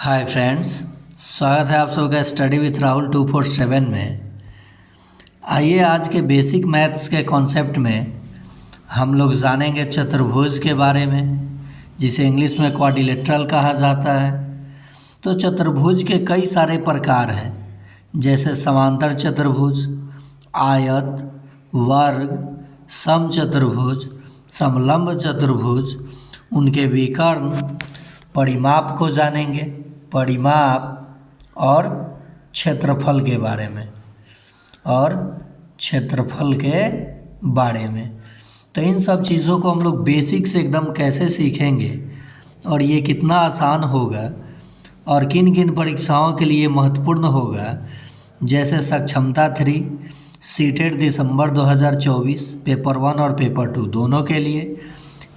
Hi friends, स्वागत है आप सबका स्टडी विथ राहुल 247 में। आइए आज के बेसिक मैथ्स के कॉन्सेप्ट में हम लोग जानेंगे चतुर्भुज के बारे में, जिसे इंग्लिश में क्वाड्रिलेटरल कहा जाता है। तो चतुर्भुज के कई सारे प्रकार हैं, जैसे समांतर चतुर्भुज, आयत, वर्ग, समचतुर्भुज, समलंब चतुर्भुज, उनके विकर्ण, परिमाप को जानेंगे, परिमाप और क्षेत्रफल के बारे में तो इन सब चीज़ों को हम लोग बेसिक से एकदम कैसे सीखेंगे और ये कितना आसान होगा और किन किन परीक्षाओं के लिए महत्वपूर्ण होगा, जैसे सक्षमता 3 सीटेट दिसंबर 2024 पेपर 1 और पेपर 2 दोनों के लिए,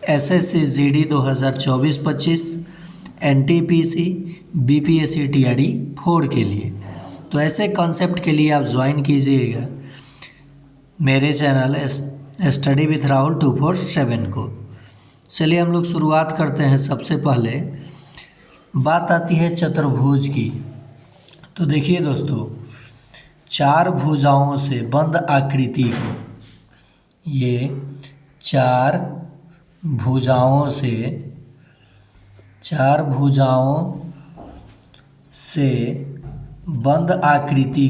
SSC GD 2024-25, NTPC, BPSC TRD 4 के लिए। तो ऐसे कॉन्सेप्ट के लिए आप ज्वाइन कीजिएगा मेरे चैनल स्टडी विथ राहुल 247 को। चलिए हम लोग शुरुआत करते हैं। सबसे पहले बात आती है चतुर्भुज की। तो देखिए दोस्तों, चार भुजाओं से बंद आकृति को, ये चार भुजाओं से बंद आकृति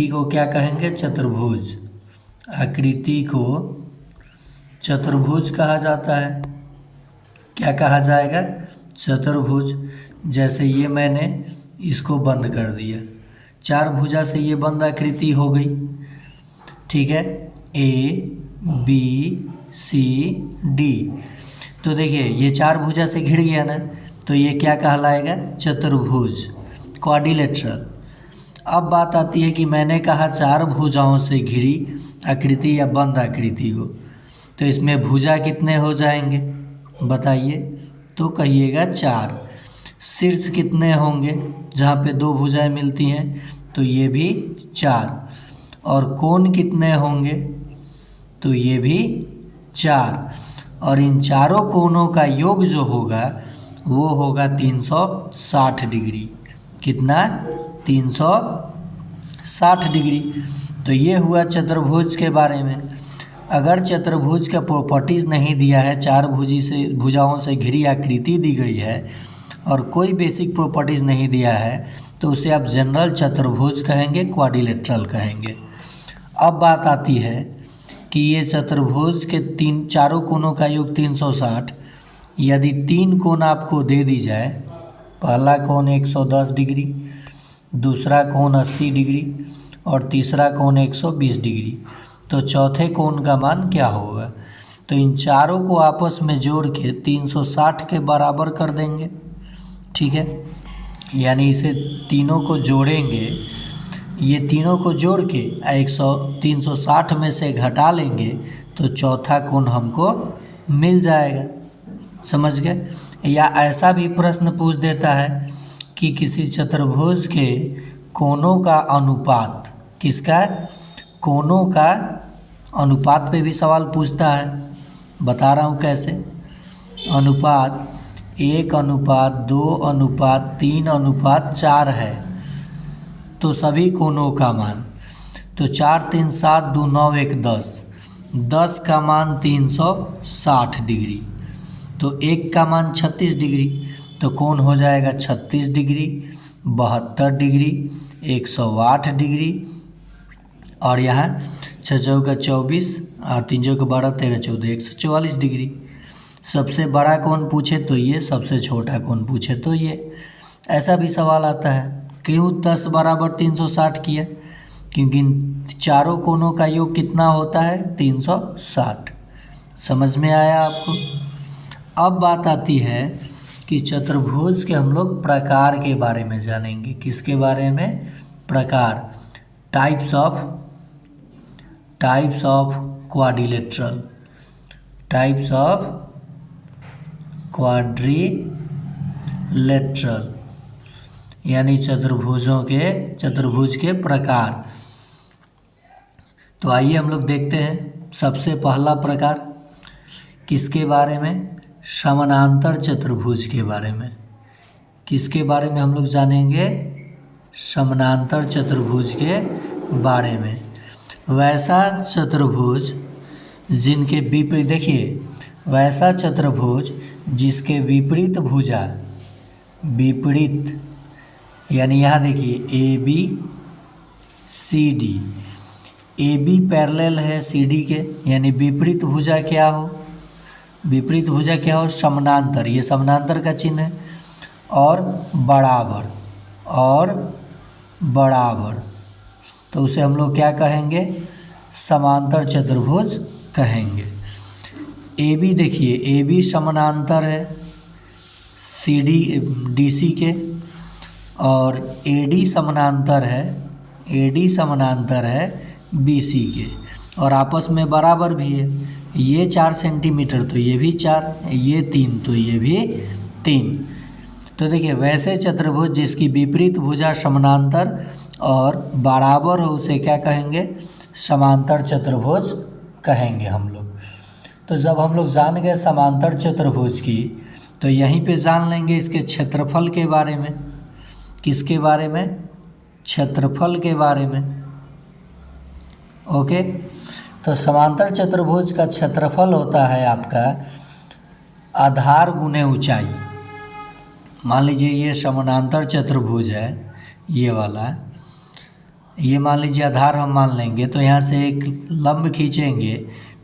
को क्या कहेंगे? चतुर्भुज। आकृति को चतुर्भुज कहा जाता है। क्या कहा जाएगा? चतुर्भुज। जैसे ये मैंने इसको बंद कर दिया, चार भुजा से ये बंद आकृति हो गई, ठीक है, ए बी सी डी। तो देखिए ये चार भुजा से घिर गया ना, तो ये क्या कहलाएगा? चतुर्भुज, क्वाड्रिलेटरल। अब बात आती है कि मैंने कहा चार भुजाओं से घिरी आकृति या बंद आकृति को, तो इसमें भुजा कितने हो जाएंगे बताइए? तो कहिएगा 4। शीर्ष कितने होंगे जहाँ पे दो भुजाएं मिलती हैं? तो ये भी 4। और कोण कितने होंगे? तो ये भी 4। और इन चारों कोणों का योग जो होगा वो होगा 360 डिग्री। कितना? 360 डिग्री। तो ये हुआ चतुर्भुज के बारे में। अगर चतुर्भुज का प्रॉपर्टीज़ नहीं दिया है, चार भुजाओं से घिरी आकृति दी गई है और कोई बेसिक प्रॉपर्टीज़ नहीं दिया है, तो उसे आप जनरल चतुर्भुज कहेंगे, क्वाड्रिलेटरल कहेंगे। अब बात आती है कि ये चतुर्भुज के चारों कोणों का योग 360। यदि 3 कोण आपको दे दी जाए, पहला कोण 110 डिग्री, दूसरा कोण 80 डिग्री और तीसरा कोण 120 डिग्री, तो चौथे कोण का मान क्या होगा? तो इन चारों को आपस में जोड़ के 360 के बराबर कर देंगे, ठीक है। यानी इसे तीनों को जोड़ेंगे, ये तीनों को जोड़ के 360 में से घटा लेंगे तो चौथा कोण हमको मिल जाएगा। समझ गए? या ऐसा भी प्रश्न पूछ देता है कि किसी चतुर्भुज के कोणों का अनुपात, किसका? कोणों का अनुपात पे भी सवाल पूछता है। बता रहा हूँ कैसे। अनुपात 1:2:3:4 है, तो सभी कोणों का मान, तो 4 3 7 2 9 1 10, 10 का मान 360 डिग्री, तो 1 का मान 36 डिग्री, तो कोण हो जाएगा 36 डिग्री, 72 डिग्री, 108 डिग्री, और यहाँ 6 चौका 24 और 3 चौका 12 13 14 144 डिग्री। सबसे बड़ा कोण पूछे तो ये, सबसे छोटा कोण पूछे तो ये। ऐसा भी सवाल आता है, क्यों 10 बराबर 360 किया? क्योंकि इन चारों कोणों का योग कितना होता है? 360। समझ में आया आपको? अब बात आती है कि चतुर्भुज के हम लोग प्रकार के बारे में जानेंगे। किसके बारे में? प्रकार, types of quadrilateral, types of quadrilateral, यानी चतुर्भुज के प्रकार। तो आइए हम लोग देखते हैं। सबसे पहला प्रकार किसके बारे में? समानांतर चतुर्भुज के बारे में। किसके बारे में हम लोग जानेंगे? समानांतर चतुर्भुज के बारे में। वैसा चतुर्भुज जिनके विपरीत, देखिए वैसा चतुर्भुज जिसके विपरीत भुजा, विपरीत यानी यहाँ देखिए A B C D, A B parallel है सी डी के, यानी विपरीत भुजा क्या हो? विपरीत भुजा क्या हो? समानांतर, ये समानांतर का चिन्ह है। और बराबर, और बराबर, तो उसे हम लोग क्या कहेंगे? समांतर चतुर्भुज कहेंगे। ए बी देखिए, ए बी समानांतर है सी डी डी सी के, और ए डी समानांतर है, ए डी समानांतर है बी सी के, और आपस में बराबर भी है। ये 4 सेंटीमीटर तो ये भी 4, ये 3 तो ये भी 3। तो देखिए वैसे चतुर्भुज जिसकी विपरीत भुजा समानांतर और बराबर हो उसे क्या कहेंगे? समांतर चतुर्भुज कहेंगे हम लोग। तो जब हम लोग जान गए समांतर चतुर्भुज की, तो यहीं पे जान लेंगे इसके क्षेत्रफल के बारे में। किसके बारे में? क्षेत्रफल के बारे में। ओके, तो समांतर चतुर्भुज का क्षेत्रफल होता है आपका आधार गुने ऊंचाई। मान लीजिए ये समानांतर चतुर्भुज है, ये वाला, ये मान लीजिए आधार हम मान लेंगे, तो यहाँ से एक लंब खींचेंगे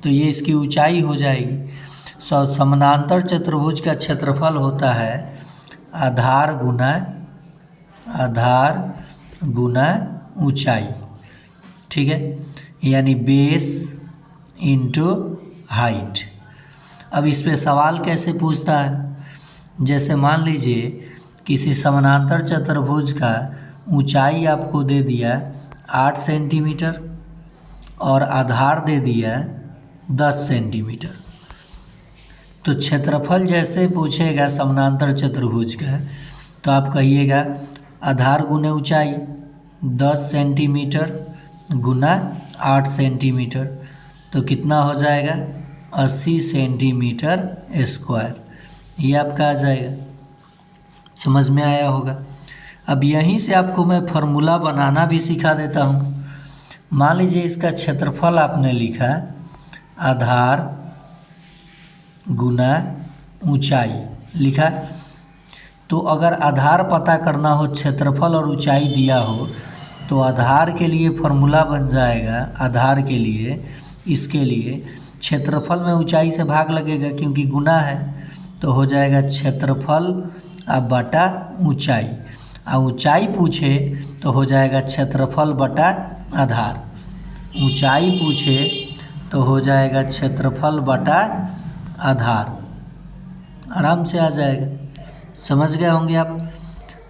तो ये इसकी ऊंचाई हो जाएगी। समानांतर चतुर्भुज का क्षेत्रफल होता है आधार गुना ऊंचाई, ठीक है, यानी बेस इंटू हाइट। अब इस पे सवाल कैसे पूछता है? जैसे मान लीजिए किसी समानांतर चतुर्भुज का ऊंचाई आपको दे दिया 8 सेंटीमीटर और आधार दे दिया 10 सेंटीमीटर, तो क्षेत्रफल जैसे पूछेगा समानांतर चतुर्भुज का, तो आप कहिएगा आधार गुने ऊंचाई 10 सेंटीमीटर गुना 8 सेंटीमीटर, तो कितना हो जाएगा? 80 सेंटीमीटर स्क्वायर। ये आपका आ जाएगा। समझ में आया होगा। अब यहीं से आपको मैं फार्मूला बनाना भी सिखा देता हूँ। मान लीजिए इसका क्षेत्रफल आपने लिखा आधार गुना ऊंचाई लिखा, तो अगर आधार पता करना हो, क्षेत्रफल और ऊंचाई दिया हो, तो आधार के लिए फार्मूला बन जाएगा। आधार के लिए, इसके लिए क्षेत्रफल में ऊंचाई से भाग लगेगा क्योंकि गुना है, तो हो जाएगा क्षेत्रफल अब बटा ऊंचाई। और ऊंचाई पूछे तो हो जाएगा क्षेत्रफल बटा आधार। ऊंचाई पूछे तो हो जाएगा क्षेत्रफल बटा आधार। आराम से आ जाएगा। समझ गए होंगे आप।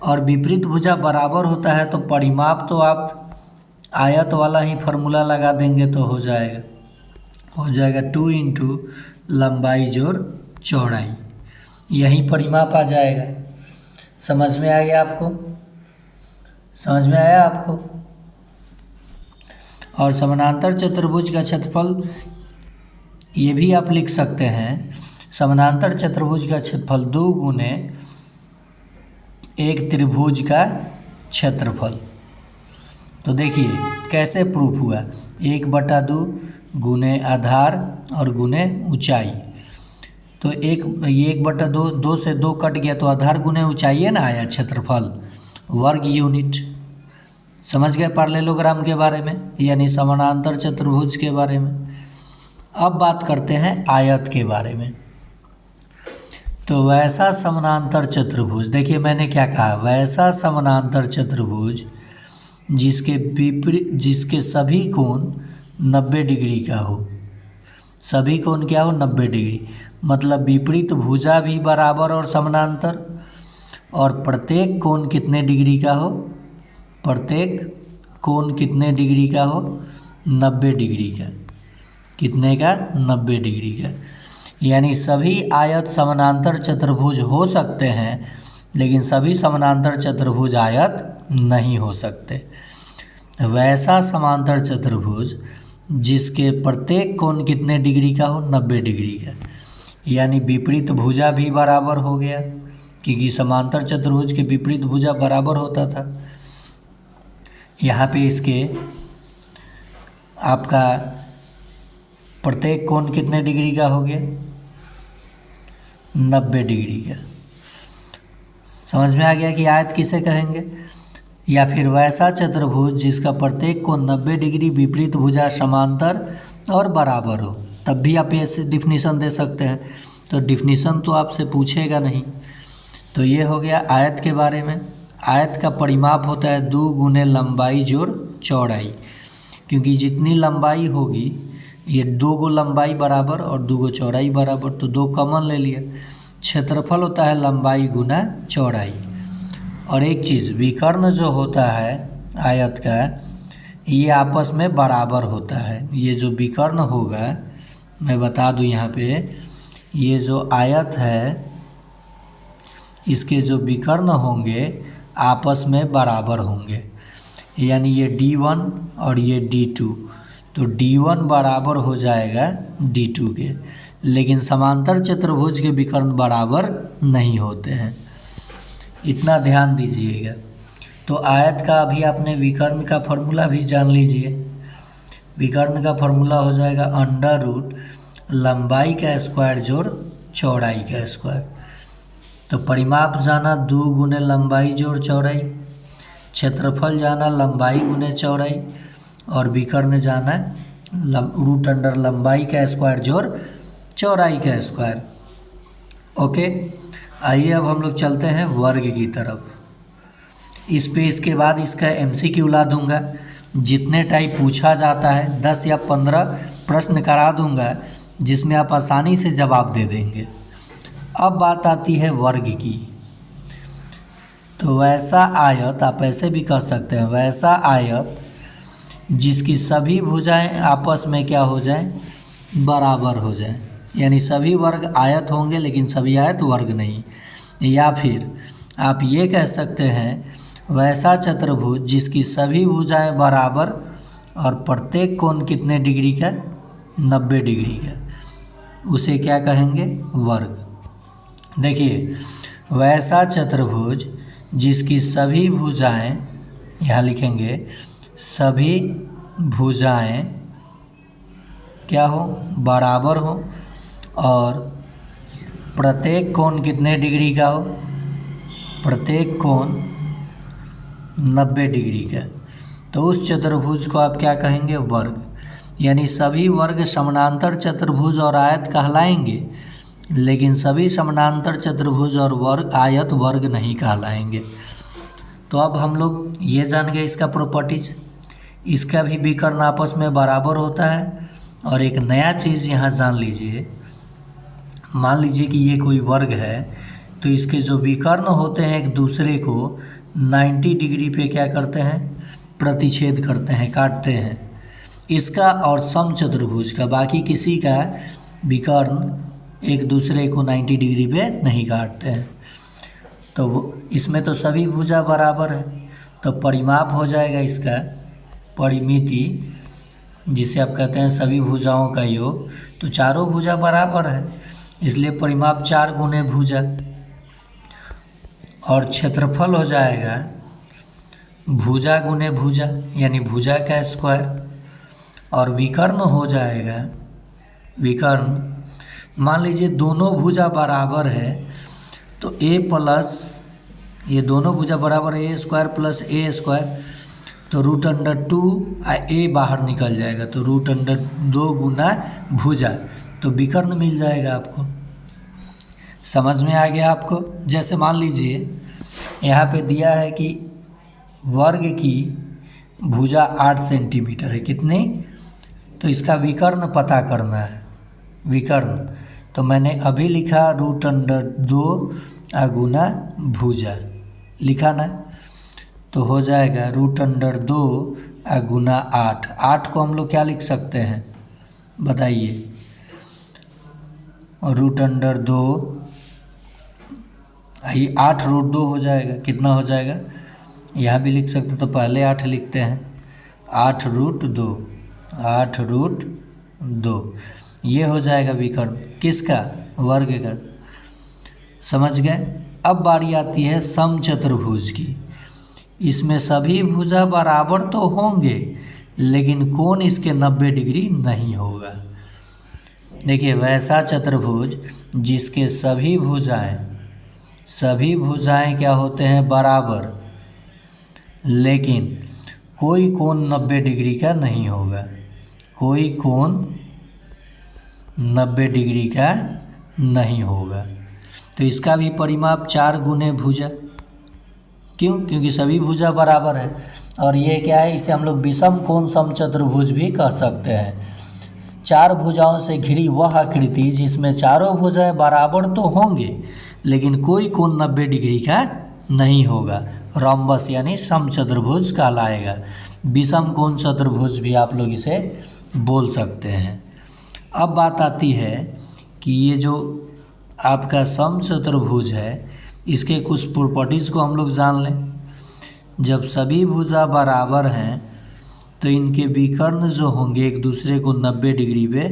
और विपरीत भुजा बराबर होता है तो परिमाप तो आप आयत वाला ही फार्मूला लगा देंगे तो हो जाएगा 2 इंटू लंबाई जोड़ चौड़ाई, यही परिमाप आ जाएगा। समझ में आ गया आपको? समझ में आया आपको? और समानांतर चतुर्भुज का क्षेत्रफल ये भी आप लिख सकते हैं, समानांतर चतुर्भुज का क्षेत्रफल 2 गुने एक त्रिभुज का क्षेत्रफल। तो देखिए कैसे प्रूफ हुआ, 1/2 गुने आधार और गुने ऊंचाई। तो ये 1/2, 2 से 2 कट गया तो आधार गुने ऊंचाई है ना आया क्षेत्रफल, वर्ग यूनिट। समझ गए पैरेललोग्राम के बारे में, यानी समानांतर चतुर्भुज के बारे में। अब बात करते हैं आयत के बारे में। तो वैसा समानांतर चतुर्भुज, देखिए मैंने क्या कहा, वैसा समानांतर चतुर्भुज जिसके सभी कोण 90 डिग्री का हो। सभी कोण क्या हो? 90 डिग्री। मतलब विपरीत भुजा भी बराबर और समानांतर, और प्रत्येक कोण कितने डिग्री का हो? प्रत्येक कोण कितने डिग्री का हो? 90 डिग्री का। कितने का? 90 डिग्री का। यानी सभी आयत समानांतर चतुर्भुज हो सकते हैं, लेकिन सभी समानांतर चतुर्भुज आयत नहीं हो सकते। वैसा समांतर चतुर्भुज जिसके प्रत्येक कोण कितने डिग्री का हो? 90 डिग्री का। यानी विपरीत भुजा भी बराबर हो गया, क्योंकि समांतर चतुर्भुज के विपरीत भुजा बराबर होता था। यहाँ पे इसके आपका प्रत्येक कोण कितने डिग्री का हो गया? 90 डिग्री का। समझ में आ गया कि आयत किसे कहेंगे? या फिर वैसा चतुर्भुज जिसका प्रत्येक कोण 90 डिग्री विपरीत भुजा समांतर और बराबर हो, तब भी आप ऐसे डिफिनीसन दे सकते हैं। तो डिफिनीसन तो आपसे पूछेगा नहीं। तो ये हो गया आयत के बारे में। आयत का परिमाप होता है 2 गुने लंबाई जोड़ चौड़ाई, क्योंकि जितनी लंबाई होगी, ये 2 गो लंबाई बराबर और 2 गो चौड़ाई बराबर, तो 2 कॉमन ले लिया। क्षेत्रफल होता है लंबाई गुना चौड़ाई। और एक चीज़, विकर्ण जो होता है आयत का, ये आपस में बराबर होता है। ये जो विकर्ण होगा, मैं बता दूं यहाँ पे, ये जो आयत है इसके जो विकर्ण होंगे आपस में बराबर होंगे। यानी ये D1 और ये D2, तो D1 बराबर हो जाएगा D2 के। लेकिन समांतर चतुर्भुज के विकर्ण बराबर नहीं होते हैं, इतना ध्यान दीजिएगा। तो आयत का अभी आपने विकर्ण का फॉर्मूला भी जान लीजिए। विकर्ण का फॉर्मूला हो जाएगा अंडर रूट लंबाई का स्क्वायर जोड़ चौड़ाई का स्क्वायर। तो परिमाप जाना 2 गुने लंबाई जोड़ चौड़ाई, क्षेत्रफल जाना लंबाई गुने चौड़ाई, और विकर्ण जाना रूट अंडर लंबाई का स्क्वायर जोड़ चौड़ाई का स्क्वायर। ओके, आइए अब हम लोग चलते हैं वर्ग की तरफ। इस पे इसके बाद इसका MCQ ला दूंगा। जितने टाइप पूछा जाता है 10 या 15 प्रश्न करा दूंगा, जिसमें आप आसानी से जवाब दे देंगे। अब बात आती है वर्ग की। तो वैसा आयत, आप ऐसे भी कह सकते हैं, वैसा आयत जिसकी सभी भुजाएं आपस में क्या हो जाएं? बराबर हो जाएं। यानी सभी वर्ग आयत होंगे लेकिन सभी आयत वर्ग नहीं। या फिर आप ये कह सकते हैं, वैसा चतुर्भुज जिसकी सभी भुजाएं बराबर और प्रत्येक कोण कितने डिग्री का? 90 डिग्री का, उसे क्या कहेंगे? वर्ग। देखिए, वैसा चतुर्भुज जिसकी सभी भुजाएं, यहाँ लिखेंगे सभी भुजाएं क्या हो? बराबर हो, और प्रत्येक कोण कितने डिग्री का हो? प्रत्येक कोण 90 डिग्री का। तो उस चतुर्भुज को आप क्या कहेंगे? वर्ग। यानी सभी वर्ग समानांतर चतुर्भुज और आयत कहलाएंगे, लेकिन सभी समानांतर चतुर्भुज और वर्ग आयत वर्ग नहीं कहलाएंगे। तो अब हम लोग ये जान गए इसका प्रॉपर्टीज। इसका भी विकर्ण आपस में बराबर होता है। और एक नया चीज़ यहाँ जान लीजिए, मान लीजिए कि ये कोई वर्ग है, तो इसके जो विकर्ण होते हैं एक दूसरे को 90 डिग्री पे क्या करते हैं? प्रतिच्छेद करते हैं, काटते हैं। इसका और समचतुर्भुज का, बाकी किसी का विकर्ण एक दूसरे को 90 डिग्री पे नहीं काटते हैं। तो इसमें तो सभी भुजा बराबर है, तो परिमाप हो जाएगा इसका परिमिति, जिसे आप कहते हैं सभी भुजाओं का योग। तो चारों भुजा बराबर है, इसलिए परिमाप 4 गुने भुजा। और क्षेत्रफल हो जाएगा भुजा गुने भुजा, यानी भुजा का स्क्वायर। और विकर्ण हो जाएगा, विकर्ण मान लीजिए दोनों भुजा बराबर है, तो a प्लस, ये दोनों भुजा बराबर है, a square plus a square, तो रूट अंडर 2 a बाहर निकल जाएगा, तो रूट अंडर 2 गुना भुजा, तो विकर्ण मिल जाएगा आपको। समझ में आ गया आपको? जैसे मान लीजिए यहाँ पे दिया है कि वर्ग की भुजा 8 सेंटीमीटर है, कितनी? तो इसका विकर्ण पता करना है, विकर्ण। तो मैंने अभी लिखा रूट अंडर 2 गुना भुजा, लिखा ना? तो हो जाएगा रूट अंडर 2 गुना 8। 8 को हम लोग क्या लिख सकते हैं बताइए? और रूट अंडर 2, ये 8 रूट 2 हो जाएगा, कितना हो जाएगा? यहाँ भी लिख सकते, तो पहले 8 लिखते हैं, 8 रूट 2, 8 रूट 2, ये हो जाएगा विकर्ण किसका? वर्ग का। समझ गए। अब बारी आती है समचतुर्भुज की। इसमें सभी भुजा बराबर तो होंगे लेकिन कोण इसके 90 डिग्री नहीं होगा। देखिए, वैसा चतुर्भुज जिसके सभी भुजाएं क्या होते हैं, बराबर, लेकिन कोई कोण 90 डिग्री का नहीं होगा। कोई कोण 90 डिग्री का नहीं होगा। तो इसका भी परिमाप 4 गुने भुजा। क्यों? क्योंकि सभी भुजा बराबर है। और ये क्या है, इसे हम लोग विषम कोण समचतुर्भुज भी कह सकते हैं। 4 भुजाओं से घिरी वह आकृति जिसमें चारों भुजाएं बराबर तो होंगे लेकिन कोई कोण 90 डिग्री का नहीं होगा, रोम्बस यानी समचतुर्भुज कहलाएगा। विषम कोण चतुर्भुज भी आप लोग इसे बोल सकते हैं। अब बात आती है कि ये जो आपका समचतुर्भुज है इसके कुछ प्रॉपर्टीज़ को हम लोग जान लें। जब सभी भुजा बराबर हैं तो इनके विकर्ण जो होंगे एक दूसरे को 90 डिग्री पे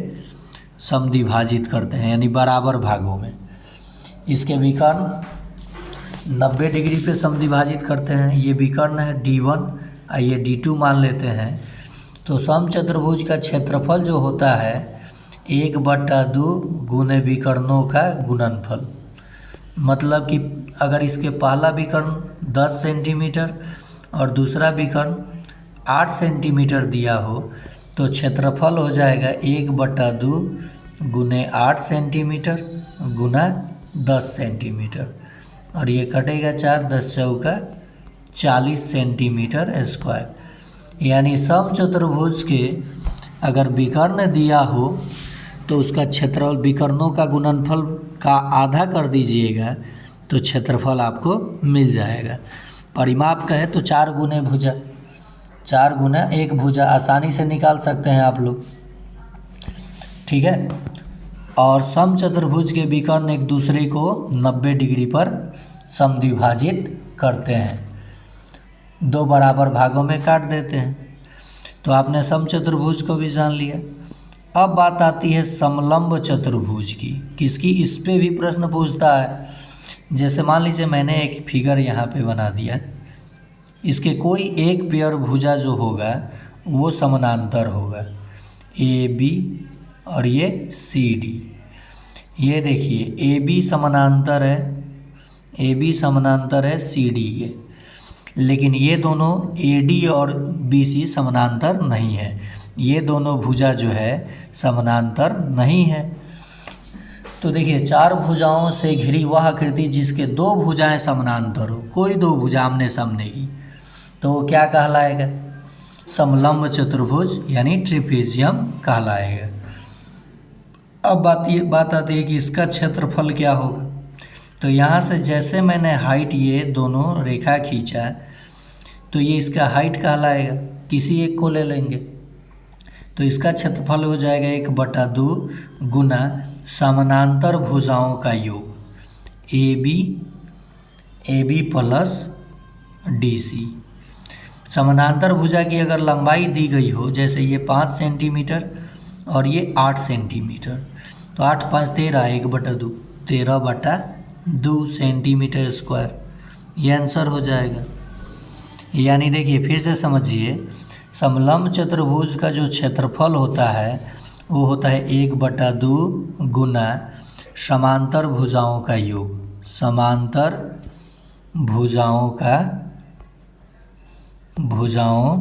समद्विभाजित करते हैं, यानी बराबर भागों में इसके विकर्ण 90 डिग्री पे समद्विभाजित करते हैं। ये विकर्ण है D1 और ये D2 मान लेते हैं। तो समचतुर्भुज का क्षेत्रफल जो होता है 1/2 गुने विकर्णों का गुणनफल। मतलब कि अगर इसके पहला विकर्ण 10 सेंटीमीटर और दूसरा विकर्ण 8 सेंटीमीटर दिया हो तो क्षेत्रफल हो जाएगा 1/2 गुने 8 सेंटीमीटर गुना 10 सेंटीमीटर, और ये कटेगा 4, 10 चौका 40 सेंटीमीटर स्क्वायर। यानी समचतुर्भुज के अगर विकर्ण दिया हो तो उसका क्षेत्रफल विकर्णों का गुणनफल का आधा कर दीजिएगा तो क्षेत्रफल आपको मिल जाएगा। परिमाप कहे तो 4 गुने भुजा, 4 गुना 1 भुजा आसानी से निकाल सकते हैं आप लोग, ठीक है। और समचतुर्भुज के विकर्ण एक दूसरे को 90 डिग्री पर समद्विभाजित करते हैं, 2 बराबर भागों में काट देते हैं। तो आपने समचतुर्भुज को भी जान लिया। अब बात आती है समलंब चतुर्भुज की। किसकी? इस पे भी प्रश्न पूछता है। जैसे मान लीजिए मैंने एक फिगर यहाँ पे बना दिया, इसके कोई एक पेयर भुजा जो होगा वो समानांतर होगा, AB और ये CD। ये देखिए AB समानांतर है CD के, लेकिन ये दोनों AD और BC समानांतर नहीं है। ये दोनों भुजा जो है समानांतर नहीं है। तो देखिए, 4 भुजाओं से घिरी वह आकृति जिसके 2 भुजाएं समानांतर हो, कोई 2 भुजा आमने सामने की, तो वो क्या कहलाएगा? समलंब चतुर्भुज यानी ट्रिपेजियम कहलाएगा। अब बात आती है कि इसका क्षेत्रफल क्या होगा। तो यहाँ से जैसे मैंने हाइट ये दोनों रेखा खींचा तो ये इसका हाइट कहलाएगा। किसी एक को ले लेंगे तो इसका क्षेत्रफल हो जाएगा 1/2 गुना समानांतर भुजाओं का योग AB प्लस DC। समानांतर भुजा की अगर लंबाई दी गई हो, जैसे ये 5 सेंटीमीटर और ये 8 सेंटीमीटर, तो 8 5 13, 1/2, 13/2 सेंटीमीटर स्क्वायर, ये आंसर हो जाएगा। यानी देखिए फिर से समझिए, समलंब चतुर्भुज का जो क्षेत्रफल होता है वो होता है 1/2 गुना समांतर भुजाओं का योग, समांतर भुजाओं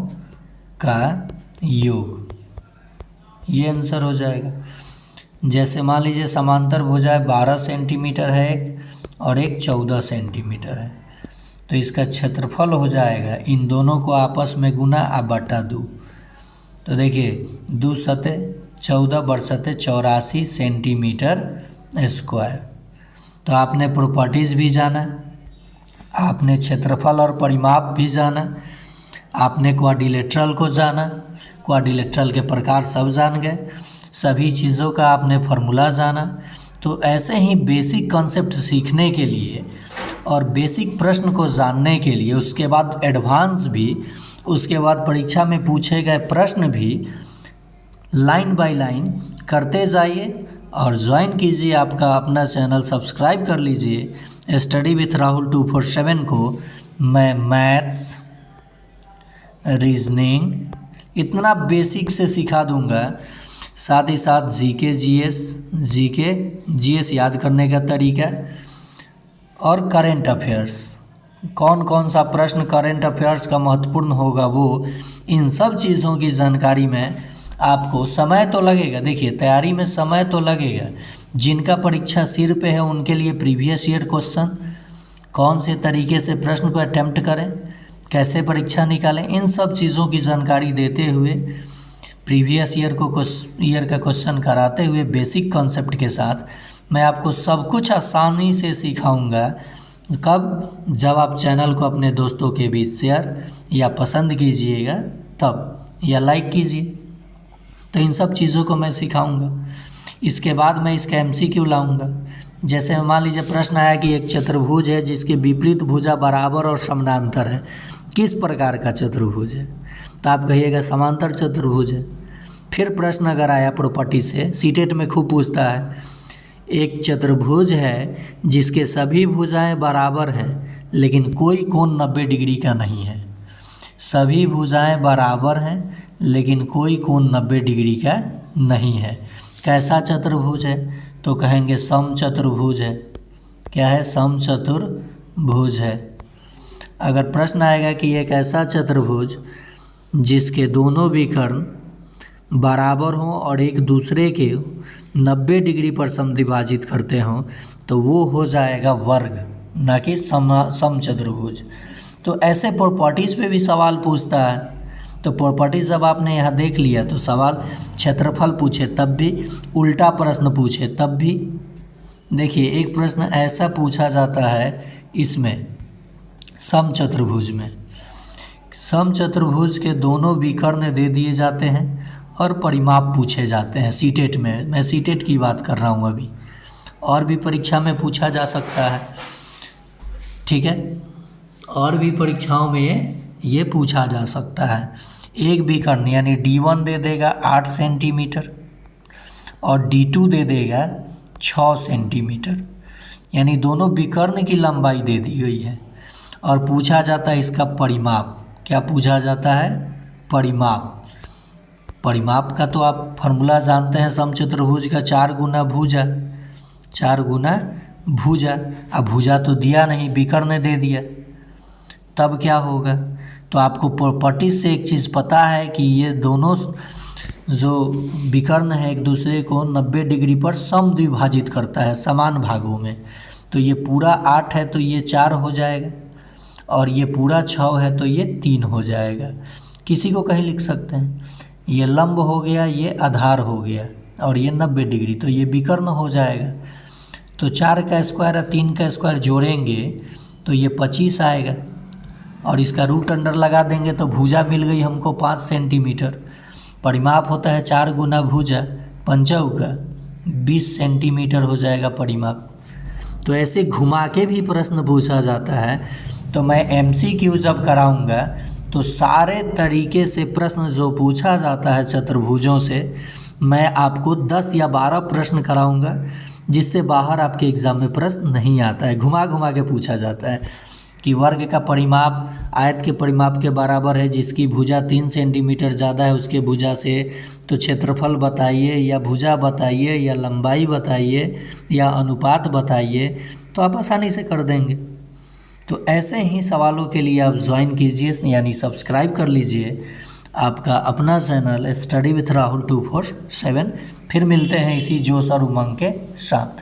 का योग, ये आंसर हो जाएगा। जैसे मान लीजिए समांतर भुजा 12 सेंटीमीटर है एक और एक 14 सेंटीमीटर है, तो इसका क्षेत्रफल हो जाएगा इन दोनों को आपस में गुना आ बटा 2। तो देखिए 2 सते 14 बरसते 84 सेंटीमीटर स्क्वायर। तो आपने प्रॉपर्टीज़ भी जाना, आपने क्षेत्रफल और परिमाप भी जाना, आपने क्वाड्रिलेटरल को जाना, क्वाड्रिलेटरल के प्रकार सब जान गए, सभी चीज़ों का आपने फार्मूला जाना। तो ऐसे ही बेसिक कॉन्सेप्ट सीखने के लिए और बेसिक प्रश्न को जानने के लिए, उसके बाद एडवांस भी, उसके बाद परीक्षा में पूछे गए प्रश्न भी लाइन बाय लाइन करते जाइए और ज्वाइन कीजिए आपका अपना चैनल, सब्सक्राइब कर लीजिए स्टडी विथ राहुल 247 को। मैं मैथ्स, रीजनिंग इतना बेसिक से सिखा दूंगा, साथ ही साथ जीके जीएस याद करने का तरीका और करेंट अफेयर्स, कौन कौन सा प्रश्न करेंट अफेयर्स का महत्वपूर्ण होगा वो, इन सब चीज़ों की जानकारी में आपको समय तो लगेगा। देखिए तैयारी में समय तो लगेगा। जिनका परीक्षा सिर पे है उनके लिए प्रीवियस ईयर क्वेश्चन, कौन से तरीके से प्रश्न को अटेम्प्ट करें, कैसे परीक्षा निकालें, इन सब चीज़ों की जानकारी देते हुए, प्रीवियस ईयर का क्वेश्चन कराते हुए बेसिक कॉन्सेप्ट के साथ मैं आपको सब कुछ आसानी से सिखाऊंगा। कब? जब आप चैनल को अपने दोस्तों के बीच शेयर या पसंद कीजिएगा तब, या लाइक कीजिए। तो इन सब चीज़ों को मैं सिखाऊंगा। इसके बाद मैं इसका MCQ लाऊंगा। जैसे मान लीजिए प्रश्न आया कि एक चतुर्भुज है जिसके विपरीत भुजा बराबर और समानांतर है, किस प्रकार का चतुर्भुज है? तो आप कहिएगा समांतर चतुर्भुज है। फिर प्रश्न अगर आया प्रॉपर्टी से, सीटेट में खूब पूछता है, एक चतुर्भुज है जिसके सभी भुजाएं बराबर हैं लेकिन कोई कोण 90 डिग्री का नहीं है। सभी भुजाएं बराबर हैं लेकिन कोई कोण 90 डिग्री का नहीं है। कैसा चतुर्भुज है? तो कहेंगे समचतुर्भुज है। क्या है? समचतुर्भुज है। अगर प्रश्न आएगा कि एक ऐसा चतुर्भुज जिसके दोनों विकर्ण बराबर हों और एक दूसरे के 90 डिग्री पर समद्विभाजित करते हों, तो वो हो जाएगा वर्ग, ना कि समचतुर्भुज। तो ऐसे प्रॉपर्टीज़ पे भी सवाल पूछता है। तो प्रॉपर्टीज़ जब आपने यहाँ देख लिया तो सवाल क्षेत्रफल पूछे तब भी, उल्टा प्रश्न पूछे तब भी। देखिए एक प्रश्न ऐसा पूछा जाता है इसमें, समचतुर्भुज में, समचतुर्भुज के दोनों विकर्ण दे दिए जाते हैं और परिमाप पूछे जाते हैं सीटेट में। मैं सीटेट की बात कर रहा हूँ अभी, और भी परीक्षा में पूछा जा सकता है, ठीक है, और भी परीक्षाओं में ये पूछा जा सकता है। एक विकर्ण यानी D1 दे देगा 8 सेंटीमीटर और D2 दे देगा 6 सेंटीमीटर, यानी दोनों विकर्ण की लंबाई दे दी गई है और पूछा जाता है इसका परिमाप। क्या पूछा जाता है? परिमाप। परिमाप का तो आप फॉर्मूला जानते हैं समचतुर्भुज का, 4 गुना भुजा, 4 गुना भुजा। अब भुजा तो दिया नहीं, विकर्ण ने दे दिया, तब क्या होगा? तो आपको प्रॉपर्टी से एक चीज़ पता है कि ये दोनों जो विकर्ण है एक दूसरे को 90 डिग्री पर समद्विभाजित करता है, समान भागों में। तो ये पूरा 8 है तो ये 4 हो जाएगा, और ये पूरा 6 है तो ये 3 हो जाएगा। किसी को कहीं लिख सकते हैं, ये लंब हो गया, ये आधार हो गया, और ये 90 डिग्री, तो ये विकर्ण हो जाएगा। तो 4 का स्क्वायर और 3 का स्क्वायर जोड़ेंगे तो ये 25 आएगा, और इसका रूट अंडर लगा देंगे तो भुजा मिल गई हमको 5 सेंटीमीटर। परिमाप होता है 4 गुना भुजा, 5 का 20 सेंटीमीटर हो जाएगा परिमाप। तो ऐसे घुमा के भी प्रश्न पूछा जाता है। तो मैं MCQ जब कराऊंगा तो सारे तरीके से प्रश्न जो पूछा जाता है चतुर्भुजों से, मैं आपको 10 या 12 प्रश्न कराऊंगा, जिससे बाहर आपके एग्ज़ाम में प्रश्न नहीं आता है। घुमा घुमा के पूछा जाता है कि वर्ग का परिमाप आयत के परिमाप के बराबर है, जिसकी भुजा 3 सेंटीमीटर ज़्यादा है उसके भुजा से, तो क्षेत्रफल बताइए, या भुजा बताइए, या लंबाई बताइए, या अनुपात बताइए, तो आप आसानी से कर देंगे। तो ऐसे ही सवालों के लिए आप ज्वाइन कीजिए, यानी सब्सक्राइब कर लीजिए आपका अपना चैनल स्टडी विथ राहुल 247। फिर मिलते हैं इसी जोश और उमंग के साथ।